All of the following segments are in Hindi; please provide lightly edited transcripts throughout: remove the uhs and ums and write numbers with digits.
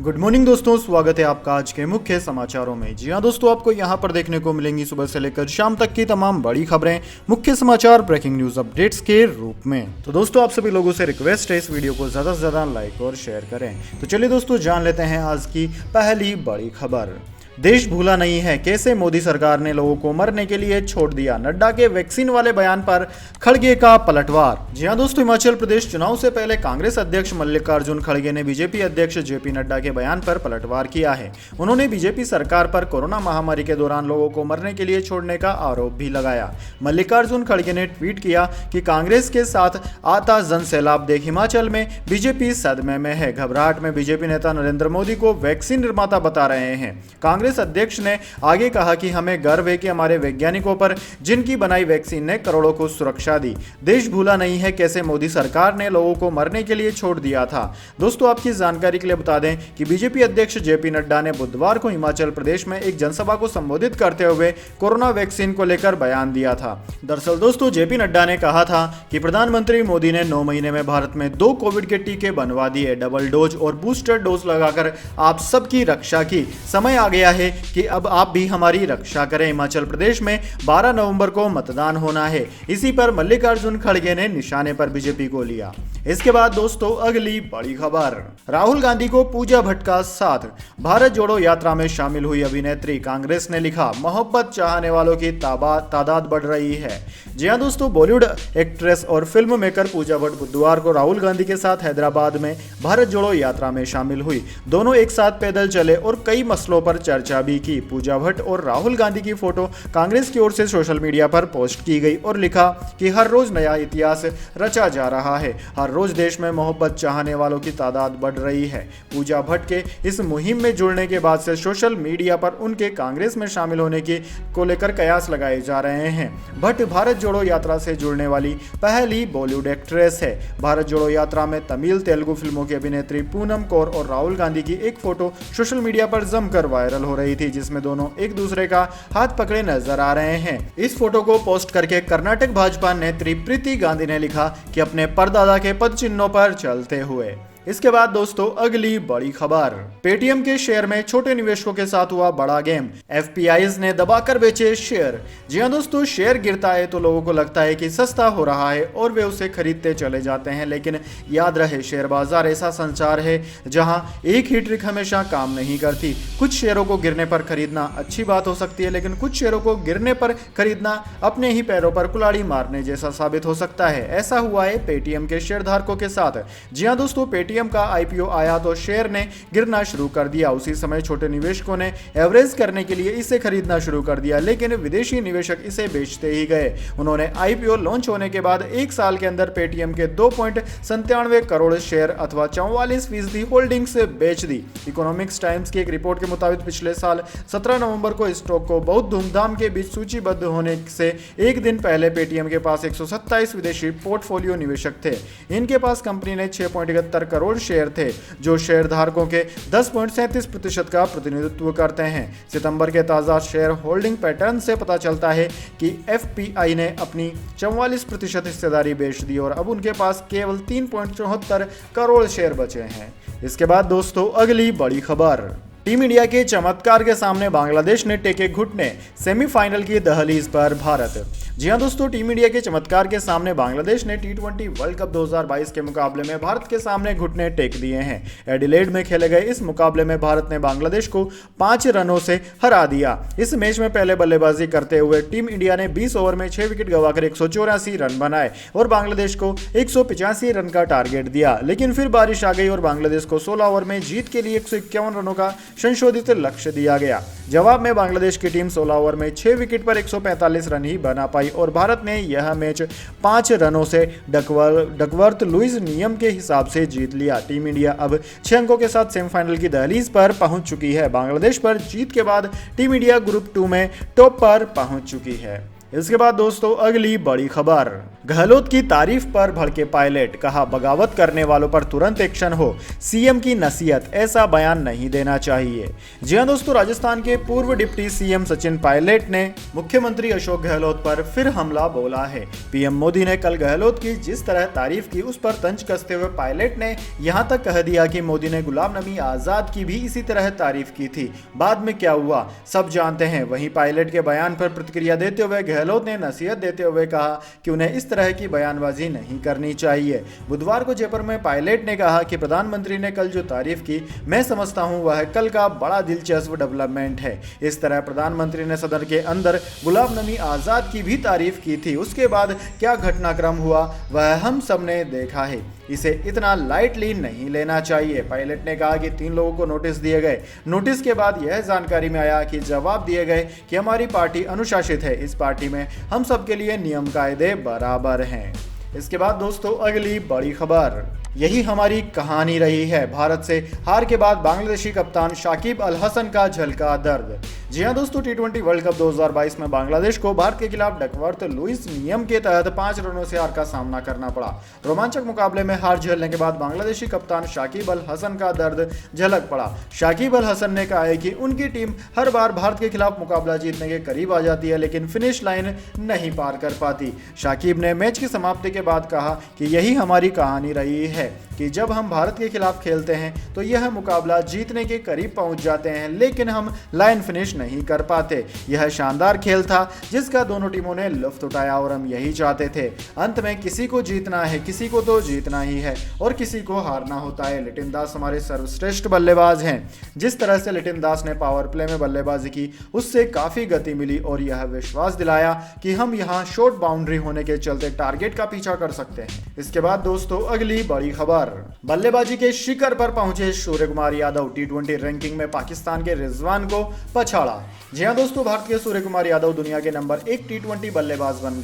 गुड मॉर्निंग दोस्तों, स्वागत है आपका आज के मुख्य समाचारों में। जी हां दोस्तों, आपको यहां पर देखने को मिलेंगी सुबह से लेकर शाम तक की तमाम बड़ी खबरें, मुख्य समाचार, ब्रेकिंग न्यूज अपडेट्स के रूप में। तो दोस्तों, आप सभी लोगों से रिक्वेस्ट है इस वीडियो को ज्यादा से ज्यादा लाइक और शेयर करें। तो चलिए दोस्तों, जान लेते हैं आज की पहली बड़ी खबर। देश भूला नहीं है, कैसे मोदी सरकार ने लोगों को मरने के लिए छोड़ दिया। नड्डा के वैक्सीन वाले बयान पर खड़गे का पलटवार। जी हां दोस्तों, हिमाचल प्रदेश चुनाव से पहले कांग्रेस अध्यक्ष मल्लिकार्जुन खड़गे ने बीजेपी अध्यक्ष जेपी नड्डा के बयान पर पलटवार किया है। उन्होंने बीजेपी सरकार पर कोरोना महामारी के दौरान लोगों को मरने के लिए छोड़ने का आरोप भी लगाया। मल्लिकार्जुन खड़गे ने ट्वीट किया कि कांग्रेस के साथ आता जन सैलाब देख हिमाचल में बीजेपी सदमे में है। घबराहट में बीजेपी नेता नरेंद्र मोदी को वैक्सीन निर्माता बता रहे हैं। कांग्रेस अध्यक्ष ने आगे कहा कि हमें गर्व है कि हमारे वैज्ञानिकों पर जिनकी बनाई वैक्सीन ने करोड़ों को सुरक्षा दी। देश भूला नहीं है, कैसे मोदी सरकार ने लोगों को मरने के लिए छोड़ दिया था। दोस्तों, आपकी जानकारी के लिए बता दें कि बीजेपी अध्यक्ष जेपी नड्डा ने बुधवार को हिमाचल प्रदेश में एक जनसभा को संबोधित करते हुए कोरोना वैक्सीन को लेकर बयान दिया था। दरअसल दोस्तों, जेपी नड्डा ने कहा था कि प्रधानमंत्री मोदी ने 9 महीने में भारत में 2 कोविड के टीके बनवा दिए, डबल डोज और बूस्टर डोज लगाकर आप सबकी रक्षा की। समय आ गया है कि अब आप भी हमारी रक्षा करें। हिमाचल प्रदेश में 12 नवंबर को मतदान होना है। इसी पर मल्लिकार्जुन खड़गे ने निशाने पर बीजेपी को लिया। इसके बाद दोस्तों, अगली बड़ी खबर। राहुल गांधी को पूजा भट्ट का साथ। भारत जोड़ो यात्रा में शामिल हुई अभिनेत्री। कांग्रेस ने लिखा, मोहब्बत चाहने वालों की तादाद बढ़ रही है। जी हां दोस्तों, बॉलीवुड एक्ट्रेस और फिल्म मेकर पूजा भट्ट बुधवार को राहुल गांधी के साथ हैदराबाद में भारत जोड़ो यात्रा में शामिल हुई। दोनों एक साथ पैदल चले और कई मसलों पर चर्चा भी की। पूजा भट्ट और राहुल गांधी की फोटो कांग्रेस की ओर से सोशल मीडिया पर पोस्ट की गई और लिखा कि हर रोज नया इतिहास रचा जा रहा है। हर रोज देश में मोहब्बत चाहने वालों की तादाद बढ़ रही है। पूजा भट्ट के इस मुहिम में जुड़ने के बाद से सोशल मीडिया पर उनके कांग्रेस में शामिल होने की को लेकर कयास लगाए जा रहे हैं। भट्ट भारत जोड़ो यात्रा से जुड़ने वाली पहली बॉलीवुड एक्ट्रेस है। भारत जोड़ो यात्रा में तमिल तेलुगु फिल्मों की अभिनेत्री पूनम कौर और राहुल गांधी की एक फोटो सोशल मीडिया पर जमकर वायरल हो रही थी, जिसमें दोनों एक दूसरे का हाथ पकड़े नजर आ रहे हैं। इस फोटो को पोस्ट करके कर्नाटक भाजपा नेत्री प्रीति गांधी ने लिखा कि अपने परदादा के पद चिन्हों पर चलते हुए। इसके बाद दोस्तों, अगली बड़ी खबर। पेटीएम के शेयर में छोटे निवेशकों के साथ हुआ बड़ा गेम। एफपीआईज ने दबाकर बेचे शेयर। जी हां दोस्तों, शेयर गिरता है तो लोगों को लगता है कि सस्ता हो रहा है और वे उसे खरीदते चले जाते हैं, लेकिन याद रहे, शेयर बाजार ऐसा संसार है जहां एक ही ट्रिक हमेशा काम नहीं करती। कुछ शेयरों को गिरने पर खरीदना अच्छी बात हो सकती है, लेकिन कुछ शेयरों को गिरने पर खरीदना अपने ही पैरों पर कुल्हाड़ी मारने जैसा साबित हो सकता है। ऐसा हुआ है पेटीएम के शेयर धारकों के साथ। जी हां दोस्तों, पेटीएम का आईपीओ आया तो शेयर ने गिरना शुरू कर दिया। उसी समय छोटे निवेशकों ने एवरेज करने के लिए इसे खरीदना शुरू कर दिया, लेकिन विदेशी निवेशक इसे बेचते ही गए। उन्होंने आईपीओ लॉन्च होने के बाद 1 साल के अंदर पेटीएम के 2.97 करोड़ शेयर अथवा 44% होल्डिंग्स बेच दी। इकोनॉमिक्स टाइम्स की एक रिपोर्ट के मुताबिक पिछले साल 17 नवंबर को स्टॉक को बहुत धूमधाम के बीच सूचीबद्ध होने से एक दिन पहले पेटीएम के पास 127 विदेशी पोर्टफोलियो निवेशक थे। इनके पास कंपनी ने 6.71 करोड़ शेयर थे, जो शेयर धारकों के 10.37% का प्रतिनिधित्व करते हैं। सितंबर के ताजा शेयर होल्डिंग पैटर्न से पता चलता है कि एफपीआई ने अपनी 44% हिस्सेदारी बेच दी और अब उनके पास केवल 3.74 करोड़ शेयर बचे हैं। इसके बाद दोस्तों, अगली बड़ी खबर। टीम इंडिया के चमत्कार के सामने बांग्लादेश ने टेके घुटने। सेमीफाइनल की दहलीज पर भारत। जी हां दोस्तों, टीम इंडिया के चमत्कार के सामने बांग्लादेश ने टी20 वर्ल्ड कप 2022 के मुकाबले में भारत के सामने घुटने टेक दिए हैं। एडिलेड में खेले गए इस मुकाबले में भारत ने बांग्लादेश को 5 रनों से हरा दिया। इस मैच में पहले बल्लेबाजी करते हुए टीम इंडिया ने 20 ओवर में 6 विकेट गंवाकर 184 रन बनाए और बांग्लादेश को 185 रन का टारगेट दिया, लेकिन फिर बारिश आ गई और बांग्लादेश को 16 ओवर में जीत के लिए 151 रनों का संशोधित लक्ष्य दिया गया। जवाब में बांग्लादेश की टीम 16 ओवर में 6 विकेट पर 145 रन ही बना पाई और भारत ने यह मैच 5 रनों से डकवर्थ लुईस नियम के हिसाब से जीत लिया। टीम इंडिया अब 6 अंकों के साथ सेमीफाइनल की दहलीज पर पहुंच चुकी है। बांग्लादेश पर जीत के बाद टीम इंडिया ग्रुप 2 में टॉप पर पहुंच चुकी है। इसके बाद दोस्तों अगली बड़ी खबर, गहलोत की तारीफ पर भड़के पायलट, कहा बगावत करने वालों पर तुरंत एक्शन हो, सीएम की नसीहत, ऐसा बयान नहीं देना चाहिए। जी हां दोस्तों, राजस्थान के पूर्व डिप्टी सीएम सचिन पायलट ने मुख्यमंत्री अशोक गहलोत पर फिर हमला बोला है। पीएम मोदी ने कल गहलोत की जिस तरह तारीफ की उस पर तंज कसते हुए पायलट ने यहां तक कह दिया कि मोदी ने गुलाम नबी आजाद की भी इसी तरह तारीफ की थी, बाद में क्या हुआ सब जानते हैं। वहीं पायलट के बयान पर प्रतिक्रिया देते हुए गहलोत ने नसीहत देते हुए कहा कि उन्हें इस तरह की बयानबाजी नहीं करनी चाहिए। बुधवार को जयपुर में पायलट ने कहा कि प्रधानमंत्री ने कल जो तारीफ की, मैं समझता हूं वह कल का बड़ा दिलचस्प डेवलपमेंट है। इस तरह प्रधानमंत्री ने सदन के अंदर गुलाम नबी आजाद की भी तारीफ की थी। उसके बाद क्या घटनाक्रम हुआ वह हम सब ने देखा है, इसे इतना लाइटली नहीं लेना चाहिए। पायलट ने कहा कि 3 लोगों को नोटिस दिए गए। नोटिस के बाद यह जानकारी में आया कि जवाब दिए गए कि हमारी पार्टी अनुशासित है, इस पार्टी में हम सबके लिए नियम कायदे बराबर हैं। इसके बाद दोस्तों अगली बड़ी खबर, यही हमारी कहानी रही है, भारत से हार के बाद बांग्लादेशी कप्तान शाकिब अल हसन का झलका दर्द। जी हां दोस्तों, टी20 वर्ल्ड कप 2022 में बांग्लादेश को भारत के खिलाफ डकवर्थ लुईस नियम के तहत 5 रनों से हार का सामना करना पड़ा। रोमांचक मुकाबले में हार झेलने के बाद बांग्लादेशी कप्तान शाकिब अल हसन का दर्द झलक पड़ा। शाकिब अल हसन ने कहा है कि उनकी टीम हर बार भारत के खिलाफ मुकाबला जीतने के करीब आ जाती है, लेकिन फिनिश लाइन नहीं पार कर पाती। शाकिब ने मैच की समाप्ति के बाद कहा कि यही हमारी कहानी रही है कि जब हम भारत के खिलाफ खेलते हैं तो यह मुकाबला जीतने के करीब पहुंच जाते हैं, लेकिन हम लाइन फिनिश नहीं कर पाते। यह शानदार खेल था जिसका दोनों टीमों ने लुत्फ उठाया और हम यही चाहते थे। अंत में किसी को जीतना है, किसी को तो जीतना ही है और किसी को हारना होता है। लिटिन दास हमारे सर्वश्रेष्ठ बल्लेबाज हैं। जिस तरह से लिटिन दास ने पावर प्ले में बल्लेबाजी की उससे काफी गति मिली और यह विश्वास दिलाया कि हम यहाँ शॉर्ट बाउंड्री होने के चलते टारगेट का पीछा कर सकते हैं। इसके बाद दोस्तों अगली बड़ी खबर, बल्लेबाजी के शिखर पर पहुंचे सूर्य कुमार यादव, टी20 रैंकिंग में पाकिस्तान के रिजवान को पछाड़ा। जी हां दोस्तों, भारत के सूर्य कुमार यादव दुनिया के नंबर 1 टी20 बल्लेबाज बन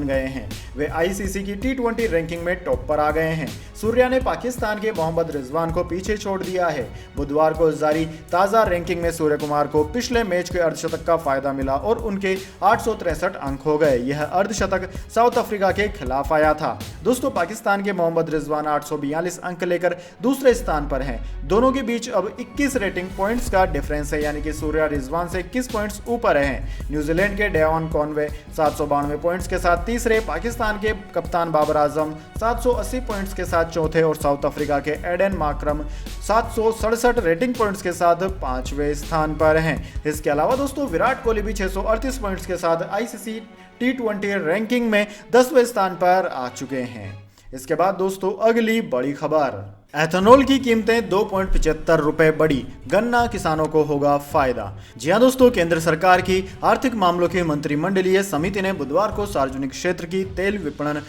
गए हैं। वे आईसीसी की टी20 रैंकिंग में टॉप पर आ गए हैं। सूर्या ने पाकिस्तान के मोहम्मद रिजवान को पीछे छोड़ दिया है। बुधवार को जारी ताजा रैंकिंग में सूर्य कुमार को पिछले मैच के अर्धशतक का फायदा मिला और उनके 863 अंक हो गए। यह अर्धशतक साउथ अफ्रीका के खिलाफ आया था। दोस्तों, पाकिस्तान के मोहम्मद रिजवान 842 अंक लेकर दूसरे स्थान पर हैं। दोनों के बीच अब 21 रेटिंग पॉइंट्स का डिफरेंस है, यानी कि सूर्या रिजवान से 21 पॉइंट्स ऊपर हैं। न्यूजीलैंड के डेवन कॉनवे 792 पॉइंट्स के साथ तीसरे, पाकिस्तान के कप्तान बाबर आजम 780 पॉइंट्स के साथ चौथे और साउथ अफ्रीका के एडन माकरम 767 रेटिंग पॉइंट्स के साथ 5वें स्थान पर हैं। इसके अलावा दोस्तों विराट कोहली भी 638 पॉइंट्स के साथ आईसीसी टी20 रैंकिंग में 10वें स्थान पर आ चुके हैं। इसके बाद दोस्तों अगली बड़ी खबर, एथेनॉल की कीमतें 2.75 रुपए बढ़ी, गन्ना किसानों को होगा फायदा। जी हां दोस्तों, केंद्र सरकार की आर्थिक मामलों की मंत्रिमंडलीय समिति ने बुधवार को सार्वजनिक क्षेत्र की तेल विपणन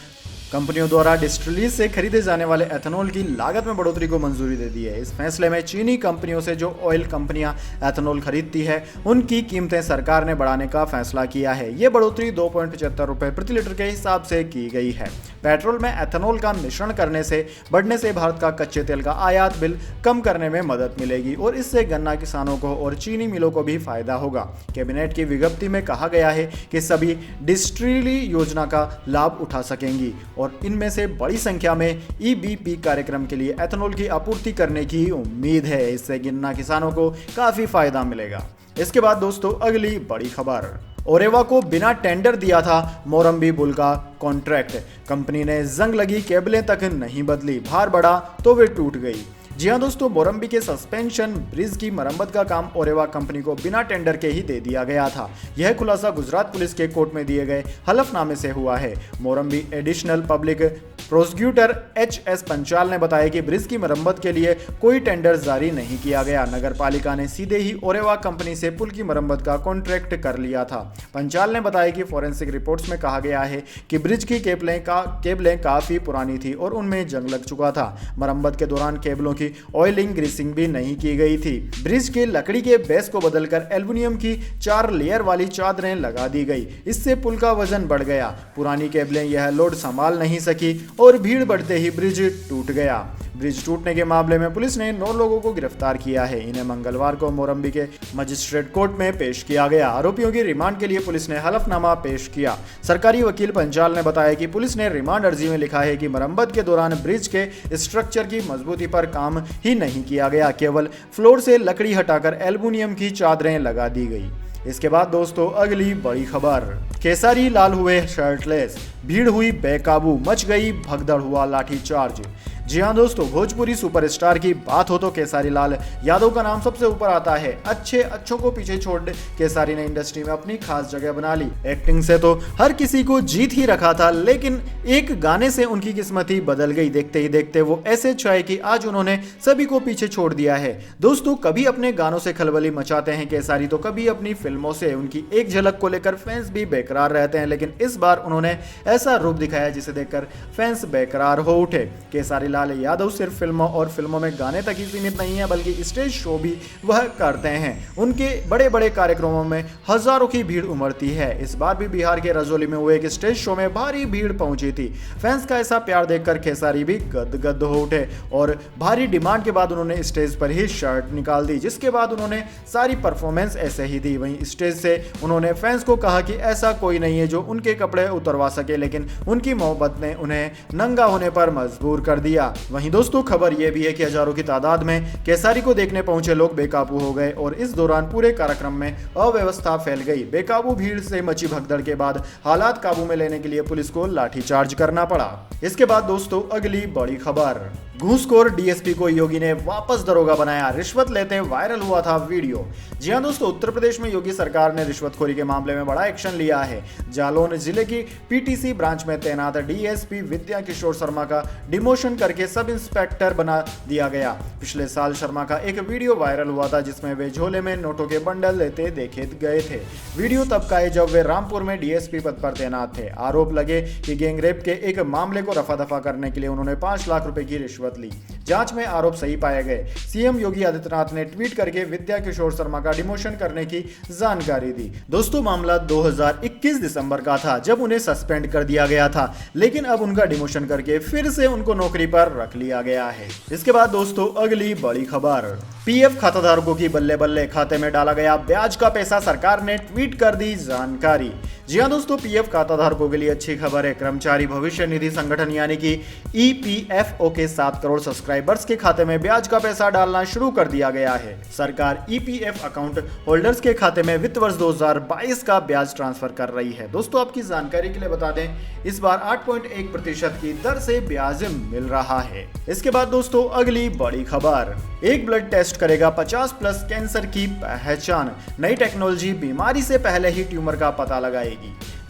कंपनियों द्वारा डिस्टिलरीज से खरीदे जाने वाले एथेनॉल की लागत में बढ़ोतरी को मंजूरी दे दी है। इस फैसले में चीनी कंपनियों से जो ऑयल कंपनियां एथेनॉल खरीदती है उनकी कीमतें सरकार ने बढ़ाने का फैसला किया है। ये बढ़ोतरी 2.75 रुपए प्रति लीटर के हिसाब से की गई है। पेट्रोल में एथेनॉल का मिश्रण करने से बढ़ने से भारत का कच्चे तेल का आयात बिल कम करने में मदद मिलेगी और इससे गन्ना किसानों को और चीनी मिलों को भी फायदा होगा। कैबिनेट की विज्ञप्ति में कहा गया है कि सभी डिस्टिलरी योजना का लाभ उठा सकेंगी और इनमें से बड़ी संख्या में ईबीपी कार्यक्रम के लिए एथेनॉल की आपूर्ति करने की उम्मीद है। इससे गन्ना किसानों को काफी फायदा मिलेगा। इसके बाद दोस्तों अगली बड़ी खबर, ओरेवा को बिना टेंडर दिया था मोरम्बी बुल का कॉन्ट्रैक्ट, कंपनी ने जंग लगी केबलें तक नहीं बदली, भार बढ़ा तो वे टूट गई। जी हां दोस्तों, मोरम्बी के सस्पेंशन ब्रिज की मरम्मत का काम ओरेवा कंपनी को बिना टेंडर के ही दे दिया गया था। यह खुलासा गुजरात पुलिस के कोर्ट में दिए गए हलफनामे से हुआ है। मोरम्बी additional public prosecutor HS. Panchal ने बताया कि ब्रिज की मरम्मत के लिए कोई टेंडर जारी नहीं किया गया। नगर पालिका ने सीधे ही ओरेवा कंपनी से पुल की मरम्मत का कॉन्ट्रैक्ट कर लिया था। पंचाल ने बताया कि फोरेंसिक रिपोर्ट्स में कहा गया है कि ब्रिज की केबलें काफी पुरानी थी और उनमें जंग लग चुका था। मरम्मत के दौरान केबलों की ऑयलिंग ग्रीसिंग भी नहीं की गई थी। ब्रिज के लकड़ी के बेस को बदलकर एल्युमिनियम की 4 लेयर वाली चादरें लगा दी गई। इससे पुल का वजन बढ़ गया। पुरानी केबलें यह लोड संभाल नहीं सकी और भीड़ बढ़ते ही ब्रिज टूट गया। ब्रिज टूटने के मामले में पुलिस ने 9 लोगों को गिरफ्तार किया है। इन्हें मंगलवार को मोरम्बी के मजिस्ट्रेट कोर्ट में पेश किया गया। आरोपियों की रिमांड के लिए पुलिस ने हलफनामा पेश किया। सरकारी वकील पंचाल ने बताया कि पुलिस ने रिमांड अर्जी में लिखा है कि मरम्मत के दौरान ब्रिज के स्ट्रक्चर की मजबूती पर काम ही नहीं किया गया, केवल फ्लोर से लकड़ी हटाकर एल्युमिनियम की चादरें लगा दी गई। इसके बाद दोस्तों अगली बड़ी खबर, केसरी लाल हुए शर्टलेस, भीड़ हुई बेकाबू, मच गई भगदड़, हुआ लाठीचार्ज। जी हाँ दोस्तों, भोजपुरी सुपरस्टार की बात हो तो केसरी लाल यादव का नाम सबसे ऊपर आता है। अच्छों को पीछे छोड़ केसरी ने इंडस्ट्री में अपनी खास जगह बना ली। एक्टिंग से तो हर किसी को जीत ही रखा था, लेकिन एक गाने से उनकी किस्मत ही बदल गई। देखते ही देखते वो ऐसे छाए कि आज उन्होंने सभी को पीछे छोड़ दिया है। दोस्तों, कभी अपने गानों से खलबली मचाते हैं केसरी, तो कभी अपनी फिल्मों से। उनकी एक झलक को लेकर फैंस भी बेकरार रहते हैं, लेकिन इस बार उन्होंने ऐसा रूप दिखाया जिसे देखकर फैंस बेकरार हो उठे। केसरी लाल यादव सिर्फ फिल्मों और फिल्मों में गाने तक ही सीमित नहीं है, बल्कि स्टेज शो भी वह करते हैं। उनके बड़े बड़े कार्यक्रमों में हजारों की भीड़ उमड़ती है। इस बार भी बिहार के रजौली में हुए एक स्टेज शो में भारी भीड़ पहुंची थी। फैंस का ऐसा प्यार देखकर खेसारी भी गदगद हो उठे और भारी डिमांड के बाद उन्होंने स्टेज पर ही शर्ट निकाल दी, जिसके बाद उन्होंने सारी परफॉर्मेंस ऐसे ही दी। वहीं स्टेज से उन्होंने फैंस को कहा कि ऐसा कोई नहीं है जो उनके कपड़े उतरवा सके, लेकिन उनकी मोहब्बत ने उन्हें नंगा होने पर मजबूर कर दिया। वहीं दोस्तों खबर यह भी है कि हजारों की तादाद में केसरी को देखने पहुंचे लोग बेकाबू हो गए और इस दौरान पूरे कार्यक्रम में अव्यवस्था फैल गई। बेकाबू भीड़ से मची भगदड़ के बाद हालात काबू में लेने के लिए पुलिस को लाठीचार्ज करना पड़ा। इसके बाद दोस्तों अगली बड़ी खबर, घूसखोर डीएसपी को योगी ने वापस दरोगा बनाया, रिश्वत लेते वायरल हुआ था वीडियो। जी हां दोस्तों, उत्तर प्रदेश में योगी सरकार ने रिश्वतखोरी के मामले में बड़ा एक्शन लिया है। जालौन जिले की पीटीसी ब्रांच में तैनात डीएसपी विद्या किशोर शर्मा का डिमोशन करके सब इंस्पेक्टर बना दिया गया। पिछले साल शर्मा का एक वीडियो वायरल हुआ था जिसमें वे झोले में नोटों के बंडल लेते देखे गए थे। वीडियो तब का है जब वे रामपुर में डीएसपी पद पर तैनात थे। आरोप लगे कि गैंगरेप के एक मामले को रफा दफा करने के लिए उन्होंने 5 लाख रुपए की रिश्वत ली। जांच में आरोप सही पाए गए। सीएम योगी आदित्यनाथ ने ट्वीट करके विद्या किशोर शर्मा का डिमोशन करने की जानकारी दी। दोस्तों मामला 2021 दिसंबर का था जब उन्हें सस्पेंड कर दिया गया था, लेकिन अब उनका डिमोशन करके फिर से उनको नौकरी पर रख लिया गया है। इसके बाद दोस्तों अगली बड़ी खबर, पीएफ खाताधारकों की बल्ले बल्ले, खाते में डाला गया ब्याज का पैसा, सरकार ने ट्वीट कर दी जानकारी। जी हां दोस्तों, पीएफ खाताधारकों के लिए अच्छी खबर है। कर्मचारी भविष्य निधि संगठन यानी कि ईपीएफओ के 7 करोड़ सब्सक्राइबर्स के खाते में ब्याज का पैसा डालना शुरू कर दिया गया है। सरकार ईपीएफ अकाउंट होल्डर्स के खाते में वित्त वर्ष 2022 का ब्याज ट्रांसफर कर रही है। दोस्तों आपकी जानकारी के लिए बता दें, इस बार 8.1% की दर से ब्याज मिल रहा है। इसके बाद दोस्तों अगली बड़ी खबर, एक ब्लड टेस्ट करेगा 50+ कैंसर की पहचान, नई टेक्नोलॉजी बीमारी से पहले ही ट्यूमर का पता लगाएगी।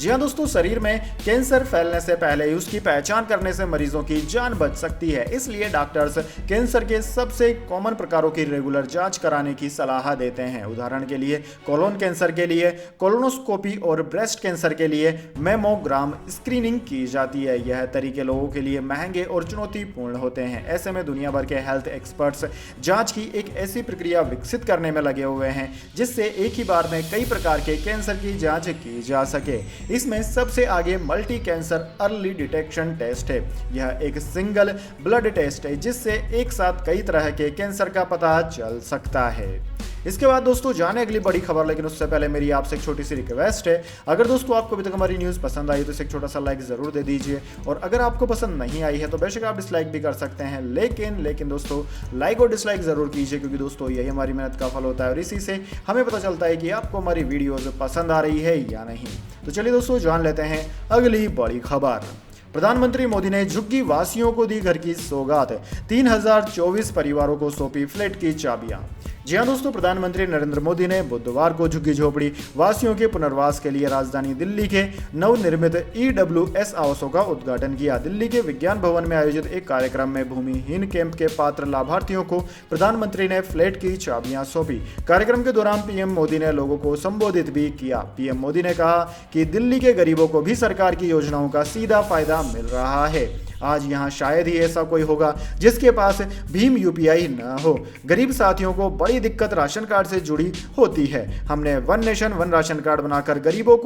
जी हाँ दोस्तों, शरीर में कैंसर फैलने से पहले ही उसकी पहचान करने से मरीजों की जान बच सकती है। इसलिए डॉक्टर्स कैंसर के सबसे कॉमन प्रकारों की रेगुलर जांच कराने की सलाह देते हैं। उदाहरण के लिए कोलोन कैंसर के लिए कोलोनोस्कोपी और ब्रेस्ट कैंसर के लिए मेमोग्राम स्क्रीनिंग की जाती है। यह तरीके लोगों के लिए महंगे और चुनौतीपूर्ण होते हैं। ऐसे में दुनिया भर के हेल्थ एक्सपर्ट्स जांच की एक ऐसी प्रक्रिया विकसित करने में लगे हुए हैं जिससे एक ही बार में कई प्रकार के कैंसर की जांच की जा सके। इसमें सबसे आगे multi cancer early detection test है। यह एक सिंगल ब्लड टेस्ट है जिससे एक साथ कई तरह के कैंसर का पता चल सकता है। इसके बाद दोस्तों जाने अगली बड़ी खबर, लेकिन उससे पहले मेरी आपसे एक छोटी सी रिक्वेस्ट है। अगर दोस्तों आपको अभी तक हमारी न्यूज़ पसंद आई तो इसे एक छोटा सा लाइक जरूर दे दीजिए, और अगर आपको पसंद नहीं आई है तो बेशक आप डिसलाइक भी कर सकते हैं, लेकिन दोस्तों लाइक और डिसलाइक जरूर कीजिए, क्योंकि दोस्तों यही हमारी मेहनत का फल होता है और इसी से हमें पता चलता है कि आपको हमारी वीडियोज़ पसंद आ रही है या नहीं। तो चलिए दोस्तों जान लेते हैं अगली बड़ी खबर। प्रधानमंत्री मोदी ने झुग्गी वासियों को दी घर की सौगात, 3024 परिवारों को सौंपी फ्लैट की चाबियां। जी हाँ दोस्तों, प्रधानमंत्री नरेंद्र मोदी ने बुधवार को झुग्गी झोपड़ी वासियों के पुनर्वास के लिए राजधानी दिल्ली के नवनिर्मित ईडब्ल्यूएस आवासों का उद्घाटन किया। दिल्ली के विज्ञान भवन में आयोजित एक कार्यक्रम में भूमिहीन कैंप के पात्र लाभार्थियों को प्रधानमंत्री ने फ्लैट की चाबियां सौंपी। कार्यक्रम के दौरान पीएम मोदी ने लोगों को संबोधित भी किया। पीएम मोदी ने कहा कि दिल्ली के गरीबों को भी सरकार की योजनाओं का सीधा फायदा मिल रहा है। आज यहाँ शायद ही ऐसा कोई होगा जिसके पास भीम यूपीआई न हो। गरीब साथियों को बड़ी दिक्कत राशन कार्ड से जुड़ी होती है। हमने one nation one ration card बनाकर गरीबों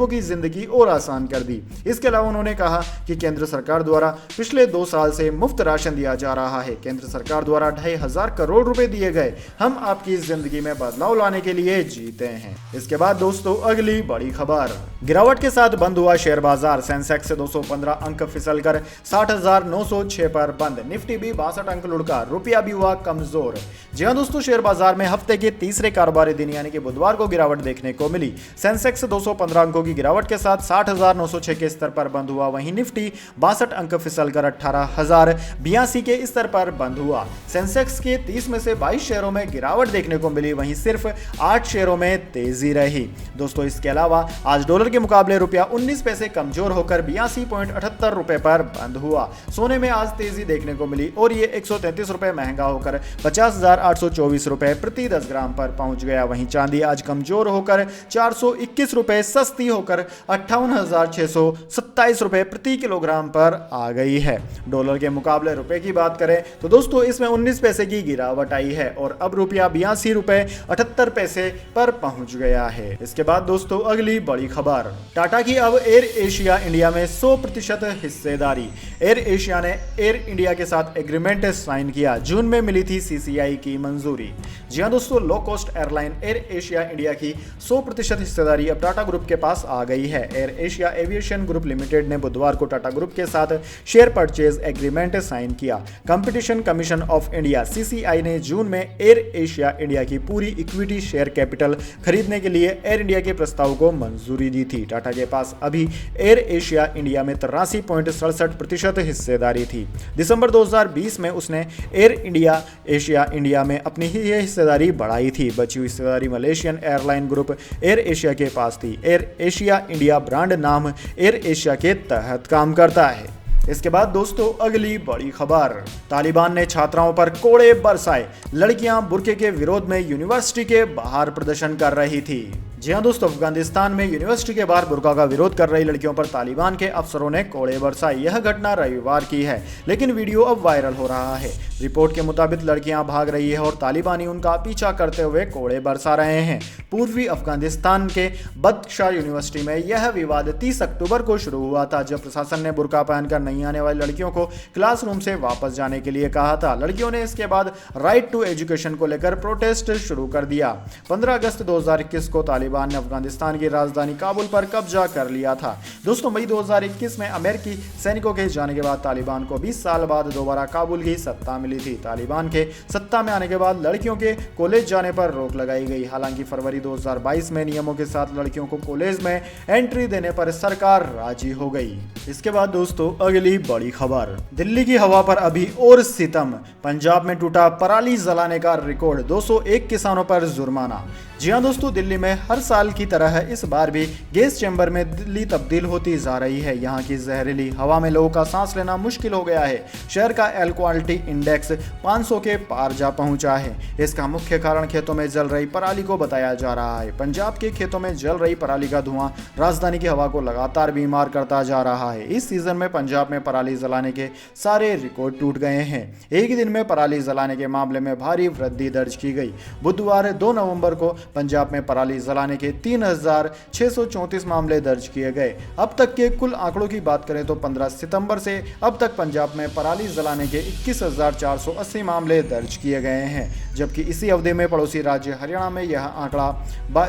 की जिंदगी और आसान कर दी। इसके अलावा उन्होंने कहा कि केंद्र सरकार द्वारा पिछले 2 साल से मुफ्त राशन दिया जा रहा है। केंद्र सरकार द्वारा 2,500 करोड़ रुपए दिए गए। हम आपकी जिंदगी में बदलाव लाने के लिए जीते हैं। इसके बाद दोस्तों अगली बड़ी खबर, गिरावट के साथ बंद हुआ शेयर बाजार। सेंसेक्स 215 अंक फिसलकर 60,906 पर बंद। निफ्टी भी 62 अंक लुढ़का, रुपया भी हुआ कमजोर। जी हां दोस्तों, शेयर बाजार में हफ्ते के तीसरे कारोबारी दिन यानी कि बुधवार को गिरावट देखने को मिली। सेंसेक्स 215 अंकों की गिरावट के साथ 60,906 के स्तर पर बंद हुआ। वहीं निफ्टी 62 अंक फिसलकर 18,082 के स्तर पर बंद हुआ। सेंसेक्स के 30 में से 22 शेयरों में गिरावट देखने को मिली, वहीं सिर्फ 8 शेयरों में तेजी रही। दोस्तों इसके अलावा आज डॉलर के मुकाबले रुपया 19 पैसे कमजोर होकर 82.78 रुपए पर बंद हुआ। सोने में आज तेजी देखने को मिली और ये 133 रुपए महंगा होकर 50,824 रुपए प्रति 10 ग्राम पर पहुंच गया। वहीं चांदी आज कमजोर होकर 421 रुपए सस्ती होकर 58,627 रुपए प्रति किलोग्राम पर आ गई है। डॉलर के मुकाबले रुपए की बात करें तो दोस्तों इसमें 19 पैसे की गिरावट आई है और अब रुपया 82 रुपए 78 पैसे पर पहुंच गया है। इसके बाद दोस्तों अगली बड़ी खबर, टाटा की अब एयर एशिया इंडिया में 100% हिस्सेदारी। एयर एशिया ने एयर इंडिया के साथ एग्रीमेंट साइन किया। जून में मिली थी सीसीआई की मंजूरी। जी हां दोस्तों, low cost airline air Asia India की 100% हिस्सेदारी अब टाटा ग्रुप के पास आ गई है। Air Asia aviation group limited ने बुधवार को टाटा ग्रुप के साथ शेयर परचेज एग्रीमेंट साइन किया। Competition commission of India CCI ने जून में एयर एशिया इंडिया की पूरी इक्विटी शेयर कैपिटल खरीदने के लिए एयर इंडिया के प्रस्ताव को मंजूरी दी थी। टाटा के पास अभी एयर एशिया इंडिया में 83.67% हिस्सेदारी थी। दिसंबर 2020 में उसने एयर इंडिया एशिया इंडिया में अपनी ही हिस्सेदारी बढ़ाई थी। बची हुई हिस्सेदारी Malaysian airline group air Asia के पास थी। एयर एशिया इंडिया ब्रांड नाम एयर एशिया के तहत काम करता है। इसके बाद दोस्तों अगली बड़ी खबर, तालिबान ने छात्राओं पर कोड़े बरसाए। लड़कियां बुर्के के विरोध में यूनिवर्सिटी के बाहर प्रदर्शन कर रही थी। जी हां दोस्तों, अफगानिस्तान में यूनिवर्सिटी के बाहर बुर्का का विरोध कर रही लड़कियों पर तालिबान के अफसरों ने कोड़े बरसाए। यह घटना रविवार की है, लेकिन वीडियो अब वायरल हो रहा है। रिपोर्ट के मुताबिक लड़कियां भाग रही है और तालिबानी उनका पीछा करते हुए कोड़े बरसा रहे हैं। पूर्वी अफगानिस्तान के बदख्शां यूनिवर्सिटी में यह विवाद 30 अक्टूबर को शुरू हुआ था, जब प्रशासन ने बुर्का पहनकर नहीं आने वाली लड़कियों को क्लासरूम से वापस जाने के लिए कहा था। लड़कियों ने इसके बाद राइट टू एजुकेशन को लेकर प्रोटेस्ट शुरू कर दिया। 15 अगस्त 2021 को तालिबान ने अफगानिस्तान की राजधानी काबुल पर कब्जा कर लिया था। दोस्तों मई 2021 में अमेरिकी सैनिकों के जाने के बाद तालिबान को 20 साल बाद दोबारा काबुल की सत्ता मिली थी। तालिबान के सत्ता में आने के बाद लड़कियों के कॉलेज जाने पर रोक लगाई गई। हालांकि फरवरी 2022 में नियमों के साथ लड़कियों को कॉलेज में एंट्री देने पर सरकार राजी हो गई। इसके बाद दोस्तों अगली बड़ी खबर, दिल्ली की हवा पर अभी और सितम। पंजाब में टूटा पराली जलाने का रिकॉर्ड, 201 किसानों पर जुर्माना। जी हां दोस्तों, दिल्ली में हर साल की तरह इस बार भी गैस चैम्बर में दिल्ली तब्दील होती जा रही है। यहाँ की जहरीली हवा में लोगों का सांस लेना मुश्किल हो गया है। शहर का एयर क्वालिटी इंडेक्स 500 के पार जा पहुंचा है। इसका मुख्य कारण खेतों में जल रही पराली को बताया जा रहा है। पंजाब के खेतों में जल रही पराली का धुआं राजधानी की हवा को लगातार बीमार करता जा रहा है। इस सीजन में पंजाब में पराली जलाने के सारे रिकॉर्ड टूट गए हैं। एक ही दिन में पराली जलाने के मामले में भारी वृद्धि दर्ज की गई। बुधवार 2 नवंबर को पंजाब में पराली जलाने के 3,634 मामले दर्ज किए गए। अब तक के कुल आंकड़ों की बात करें तो 15 सितंबर से अब तक पंजाब में पराली जलाने के 21,480 मामले दर्ज किए गए हैं, जबकि इसी अवधि में पड़ोसी राज्य हरियाणा में यह आंकड़ा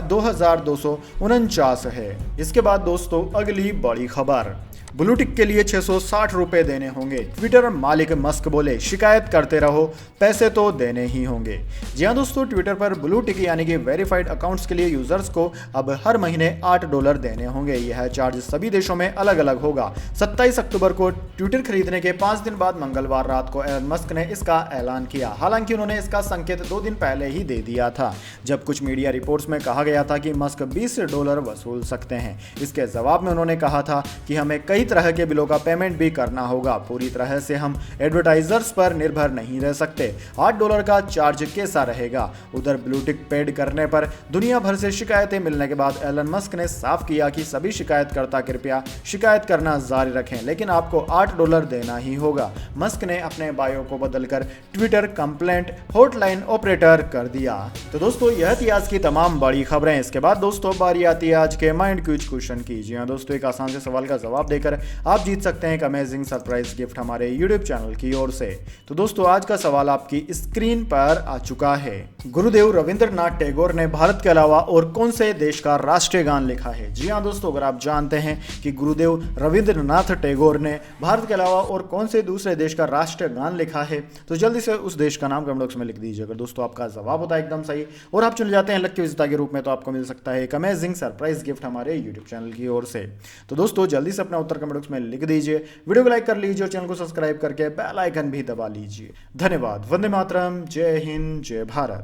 2,249 है। इसके बाद दोस्तों अगली बड़ी खबर, ब्लू टिक के लिए 660 रुपए देने होंगे। ट्विटर मालिक मस्क बोले, शिकायत करते रहो, पैसे तो देने ही होंगे। जी हां दोस्तों, ट्विटर पर ब्लू टिक यानी कि वेरीफाइड अकाउंट्स के लिए यूजर्स को अब हर महीने $8 देने होंगे। यह चार्ज सभी देशों में अलग अलग होगा। 27 अक्टूबर को ट्विटर खरीदने के 5 दिन बाद मंगलवार रात को एलन मस्क ने इसका ऐलान किया। हालांकि उन्होंने इसका संकेत 2 दिन पहले ही दे दिया था, जब कुछ मीडिया रिपोर्ट्स में कहा गया था कि मस्क $20 वसूल सकते हैं। इसके जवाब में उन्होंने कहा था कि हमें कई कई तरह के बिलों का पेमेंट भी करना होगा। पूरी तरह से हम एडवर्टाइजर्स पर निर्भर नहीं रह सकते। $8 का चार्ज कैसा रहेगा? उधर ब्लू टिक पेड करने पर दुनिया भर से शिकायतें मिलने के बाद एलन मस्क ने साफ किया कि सभी शिकायतकर्ता कृपया शिकायत करना जारी रखें, लेकिन आपको $8 देना ही होगा। मस्क ने अपने बायो को बदलकर ट्विटर कंप्लेंट हॉटलाइन ऑपरेटर कर दिया। तो दोस्तों यह थी आज की तमाम बड़ी खबरें। इसके बाद दोस्तों बारी आती है आज के माइंड क्विज क्वेश्चन की। जी हाँ दोस्तों, एक आसान से सवाल का जवाब देकर आप जीत सकते हैं एक अमेजिंग सरप्राइज गिफ्ट हमारे यूट्यूब चैनल की ओर से। तो दोस्तों आज का सवाल आपकी स्क्रीन पर आ चुका है। गुरुदेव रविंद्रनाथ टैगोर ने भारत के अलावा और कौन से देश का राष्ट्रीय गान लिखा है? जी हाँ दोस्तों, अगर आप जानते हैं कि गुरुदेव रविंद्रनाथ टैगोर ने भारत के अलावा और कौन से दूसरे देश का राष्ट्रीय गान लिखा है, तो जल्दी से उस देश का नाम कमेंट बॉक्स में लिख दीजिए। अगर दोस्तों आपका जवाब होता है एकदम सही और आप चुन जाते हैं लकी विजेता के रूप में, तो आपको मिल सकता है एक अमेजिंग सरप्राइज गिफ्ट हमारे यूट्यूब चैनल की ओर से। तो दोस्तों जल्दी से अपना उत्तर कमेंट बॉक्स में लिख दीजिए, वीडियो को लाइक कर लीजिए और चैनल को सब्सक्राइब करके बेल आइकन भी दबा लीजिए। धन्यवाद। वंदे मातरम। जय हिंद, जय भारत।